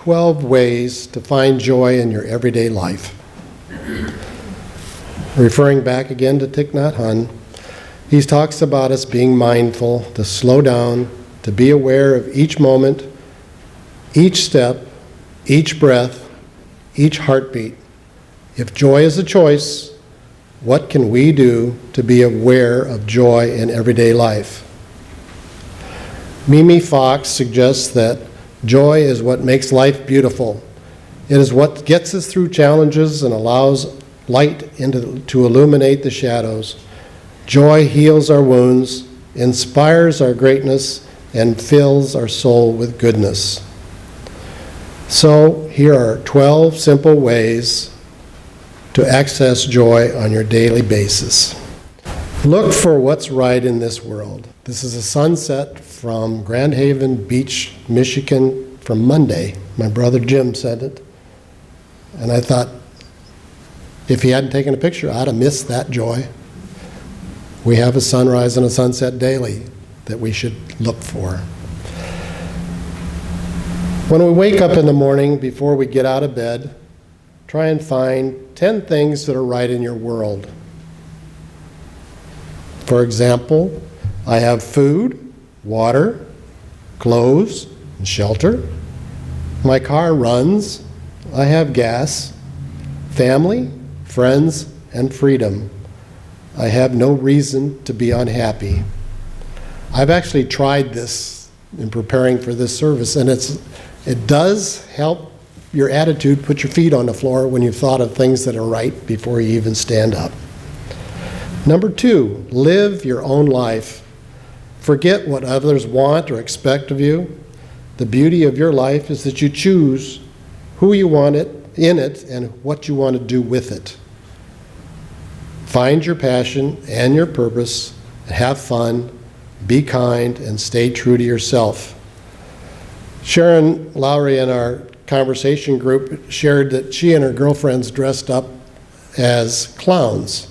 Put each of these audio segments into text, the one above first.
12 ways to find joy in your everyday life. Referring back again to Thich Nhat Hanh, he talks about us being mindful, to slow down, to be aware of each moment, each step, each breath, each heartbeat. If joy is a choice, what can we do to be aware of joy in everyday life? Mimi Fox suggests that joy is what makes life beautiful. It is what gets us through challenges and allows light to illuminate the shadows. Joy heals our wounds, inspires our greatness, and fills our soul with goodness. So here are 12 simple ways to access joy on your daily basis. Look for what's right in this world. This is a sunset from Grand Haven Beach, Michigan from Monday. My brother Jim sent it. And I thought, if he hadn't taken a picture, I'd have missed that joy. We have a sunrise and a sunset daily that we should look for. When we wake up in the morning, before we get out of bed, try and find 10 things that are right in your world. For example, I have food, water, clothes, and shelter. My car runs. I have gas, family, friends, and freedom. I have no reason to be unhappy. I've actually tried this in preparing for this service, and it does help your attitude, put your feet on the floor when you've thought of things that are right before you even stand up. Number 2, live your own life. Forget what others want or expect of you. The beauty of your life is that you choose who you want in it and what you want to do with it. Find your passion and your purpose, have fun, be kind, and stay true to yourself. Sharon Lowry in our conversation group shared that she and her girlfriends dressed up as clowns,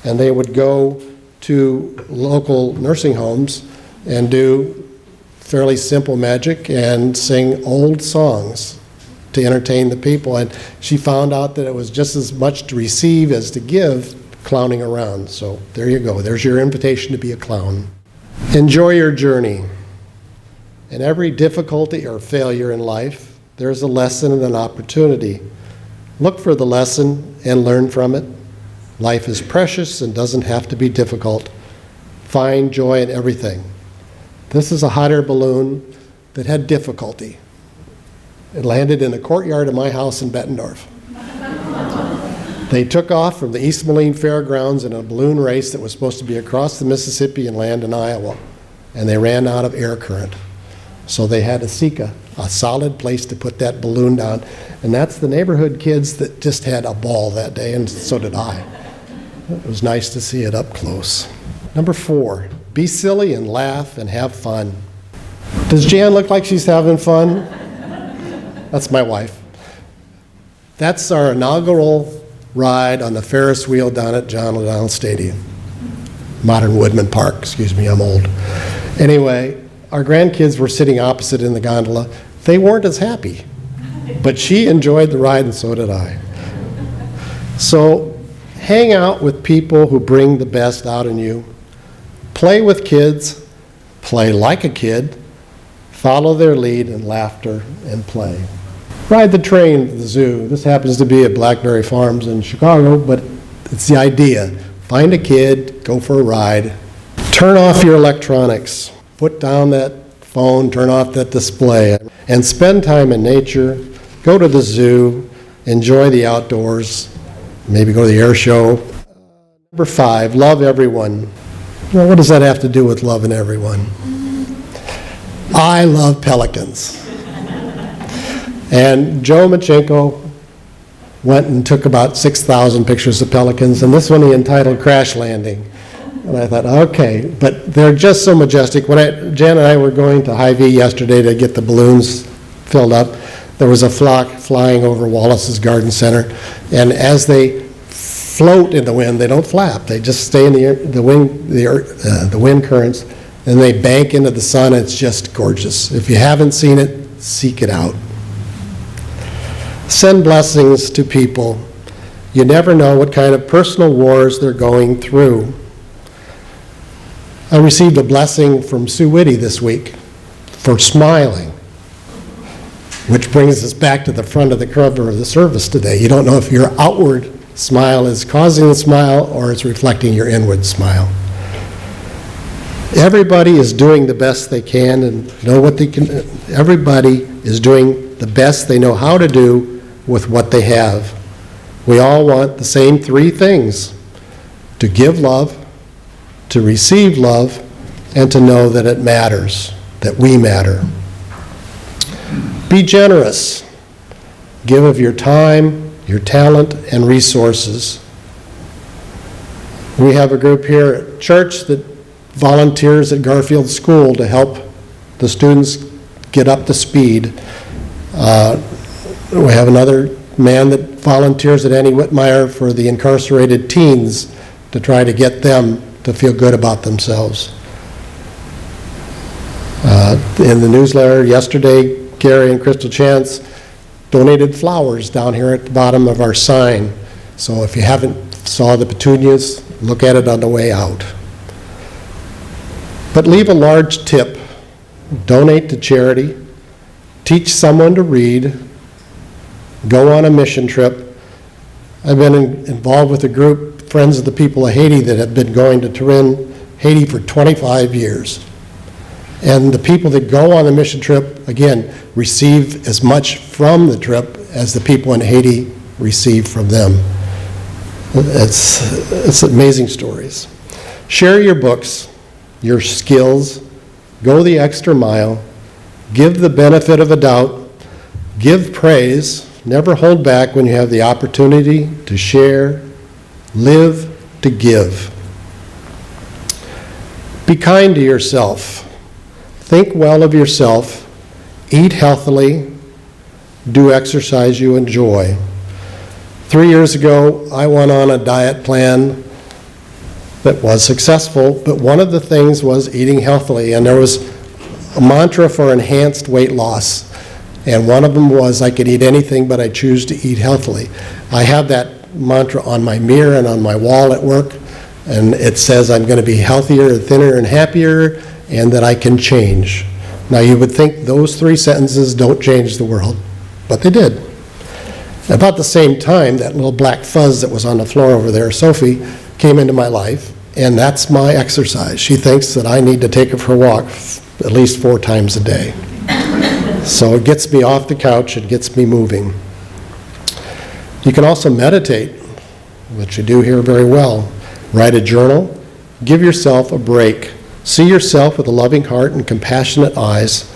and they would go to local nursing homes and do fairly simple magic and sing old songs to entertain the people. And she found out that it was just as much to receive as to give, clowning around. So there you go. There's your invitation to be a clown. Enjoy your journey. In every difficulty or failure in life, there's a lesson and an opportunity. Look for the lesson and learn from it. Life is precious and doesn't have to be difficult. Find joy in everything. This is a hot air balloon that had difficulty. It landed in the courtyard of my house in Bettendorf. They took off from the East Moline Fairgrounds in a balloon race that was supposed to be across the Mississippi and land in Iowa, and they ran out of air current. So they had to seek a solid place to put that balloon down, and that's the neighborhood kids that just had a ball that day, and so did I. It was nice to see it up close. Number 4, be silly and laugh and have fun. Does Jan look like she's having fun? That's my wife. That's our inaugural ride on the Ferris wheel down at John O'Donnell Stadium. Modern Woodman Park, excuse me, I'm old. Anyway, our grandkids were sitting opposite in the gondola. They weren't as happy, but she enjoyed the ride and so did I. So hang out with people who bring the best out in you. Play with kids, play like a kid, follow their lead in laughter and play. Ride the train to the zoo. This happens to be at Blackberry Farms in Chicago, but it's the idea. Find a kid, go for a ride. Turn off your electronics. Put down that phone, turn off that display, and spend time in nature. Go to the zoo, enjoy the outdoors, maybe go to the air show. Number 5, love everyone. Well, what does that have to do with loving everyone? I love pelicans. And Joe Machenko went and took about 6,000 pictures of pelicans, and this one he entitled Crash Landing. And I thought, okay, but they're just so majestic. When Jan and I were going to Hy-Vee yesterday to get the balloons filled up, there was a flock flying over Wallace's Garden Center, and as they float in the wind, they don't flap. They just stay in the wind currents, and they bank into the sun. It's just gorgeous. If you haven't seen it, seek it out. Send blessings to people. You never know what kind of personal wars they're going through. I received a blessing from Sue Whitty this week for smiling, which brings us back to the front of the cover of the service today. You don't know if your outward smile is causing the smile or it's reflecting your inward smile. Everybody is doing the best they can and know what they can. Everybody is doing the best they know how to do with what they have. We all want the same three things: to give love, to receive love, and to know that it matters, that we matter. Be generous. Give of your time, your talent, and resources. We have a group here at church that volunteers at Garfield School to help the students get up to speed. We have another man that volunteers at Annie Whitmire for the incarcerated teens to try to get them to feel good about themselves. In the newsletter yesterday, Gary and Crystal Chance donated flowers down here at the bottom of our sign. So if you haven't saw the petunias, look at it on the way out. But leave a large tip. Donate to charity. Teach someone to read. Go on a mission trip. I've been involved with a group, Friends of the People of Haiti, that have been going to Turin, Haiti for 25 years. And the people that go on the mission trip, again, receive as much from the trip as the people in Haiti receive from them. It's amazing stories. Share your books, your skills, go the extra mile, give the benefit of a doubt, give praise, never hold back when you have the opportunity to share, live to give. Be kind to yourself. Think well of yourself, eat healthily, do exercise you enjoy. 3 years ago, I went on a diet plan that was successful, but one of the things was eating healthily, and there was a mantra for enhanced weight loss, and one of them was I could eat anything, but I choose to eat healthily. I have that mantra on my mirror and on my wall at work, and it says I'm going to be healthier, thinner, and happier, and that I can change. Now you would think those 3 sentences don't change the world, but they did. About the same time, that little black fuzz that was on the floor over there, Sophie, came into my life, and that's my exercise. She thinks that I need to take her for a walk at least 4 times a day. So it gets me off the couch, it gets me moving. You can also meditate, which you do here very well. Write a journal, give yourself a break. See yourself with a loving heart and compassionate eyes.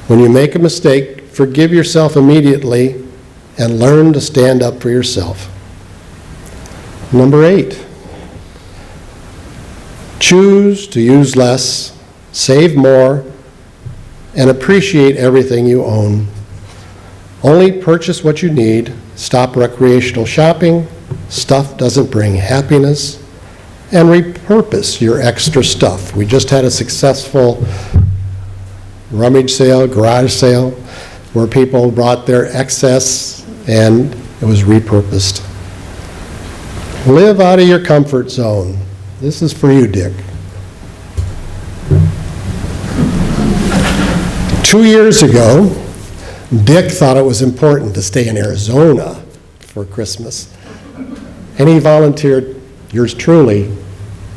When you make a mistake, forgive yourself immediately and learn to stand up for yourself. Number 8, choose to use less, save more, and appreciate everything you own. Only purchase what you need. Stop recreational shopping. Stuff doesn't bring happiness. And repurpose your extra stuff. We just had a successful rummage sale, garage sale, where people brought their excess and it was repurposed. Live out of your comfort zone. This is for you, Dick. 2 years ago, Dick thought it was important to stay in Arizona for Christmas. And he volunteered, yours truly,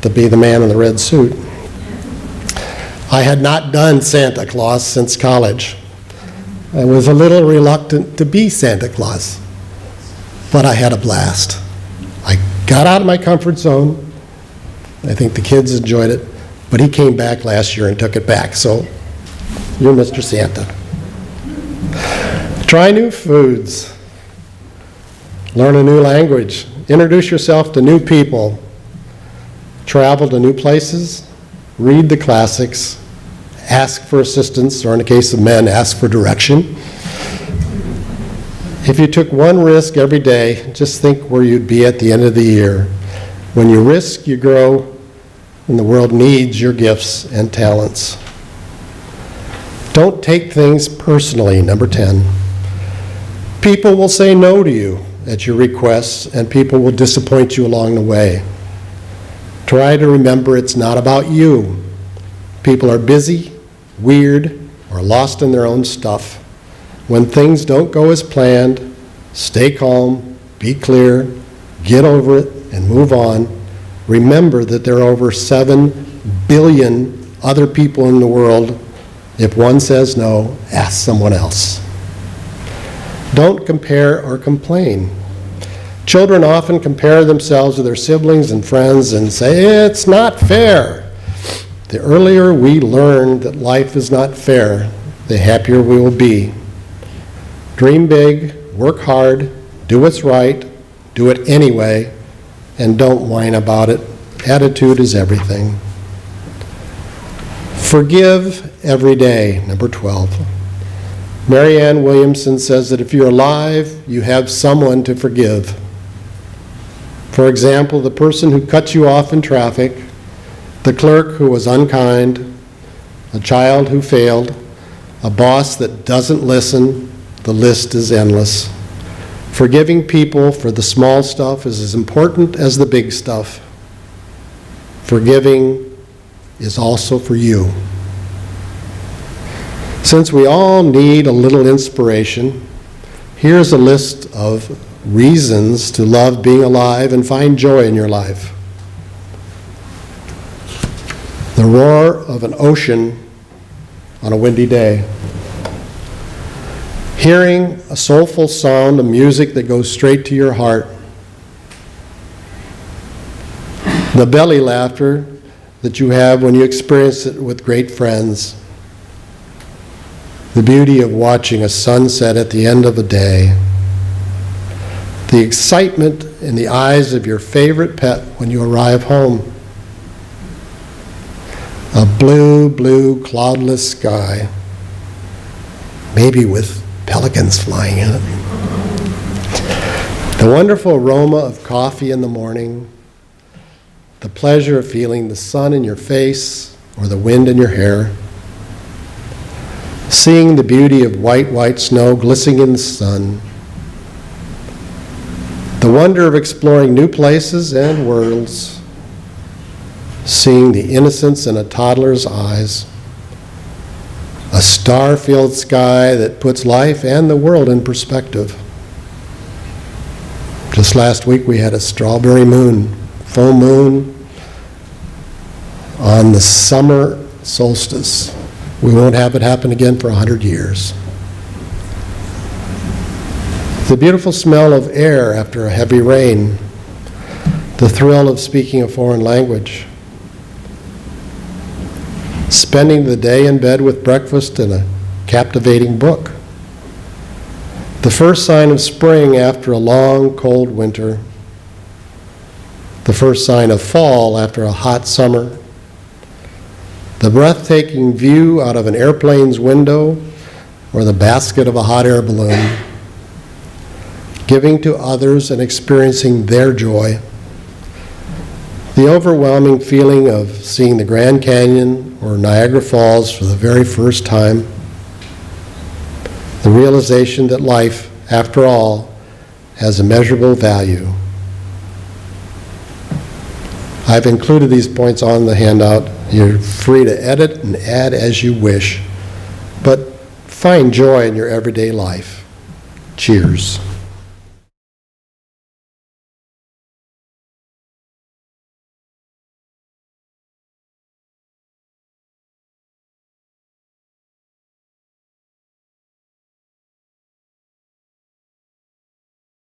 to be the man in the red suit. I had not done Santa Claus since college. I was a little reluctant to be Santa Claus, but I had a blast. I got out of my comfort zone. I think the kids enjoyed it, but he came back last year and took it back, so you're Mr. Santa. Try new foods. Learn a new language. Introduce yourself to new people. Travel to new places. Read the classics. Ask for assistance, or in the case of men, ask for direction. If you took one risk every day, just think where you'd be at the end of the year. When you risk, you grow, and the world needs your gifts and talents. Don't take things personally, number 10. People will say no to you at your requests, and people will disappoint you along the way. Try to remember it's not about you. People are busy, weird, or lost in their own stuff. When things don't go as planned, stay calm, be clear, get over it, and move on. Remember that there are over 7 billion other people in the world. If one says no, ask someone else. Don't compare or complain. Children often compare themselves to their siblings and friends and say, it's not fair. The earlier we learn that life is not fair, the happier we will be. Dream big, work hard, do what's right, do it anyway, and don't whine about it. Attitude is everything. Forgive every day, number 12. Marianne Williamson says that if you're alive, you have someone to forgive. For example, the person who cut you off in traffic, the clerk who was unkind, a child who failed, a boss that doesn't listen. The list is endless. Forgiving people for the small stuff is as important as the big stuff. Forgiving is also for you. Since we all need a little inspiration, here's a list of reasons to love being alive and find joy in your life. The roar of an ocean on a windy day. Hearing a soulful sound of music that goes straight to your heart. The belly laughter that you have when you experience it with great friends. The beauty of watching a sunset at the end of a day. The excitement in the eyes of your favorite pet when you arrive home. A blue, blue, cloudless sky, maybe with pelicans flying in it. The wonderful aroma of coffee in the morning. The pleasure of feeling the sun in your face or the wind in your hair. Seeing the beauty of white, white snow glistening in the sun. The wonder of exploring new places and worlds. Seeing the innocence in a toddler's eyes. A star-filled sky that puts life and the world in perspective. Just last week we had a strawberry moon, full moon, on the summer solstice. We won't have it happen again for 100 years. The beautiful smell of air after a heavy rain. The thrill of speaking a foreign language. Spending the day in bed with breakfast and a captivating book. The first sign of spring after a long, cold winter. The first sign of fall after a hot summer. The breathtaking view out of an airplane's window or the basket of a hot air balloon. Giving to others and experiencing their joy. The overwhelming feeling of seeing the Grand Canyon or Niagara Falls for the very first time. The realization that life, after all, has immeasurable value. I've included these points on the handout. You're free to edit and add as you wish, but find joy in your everyday life. Cheers.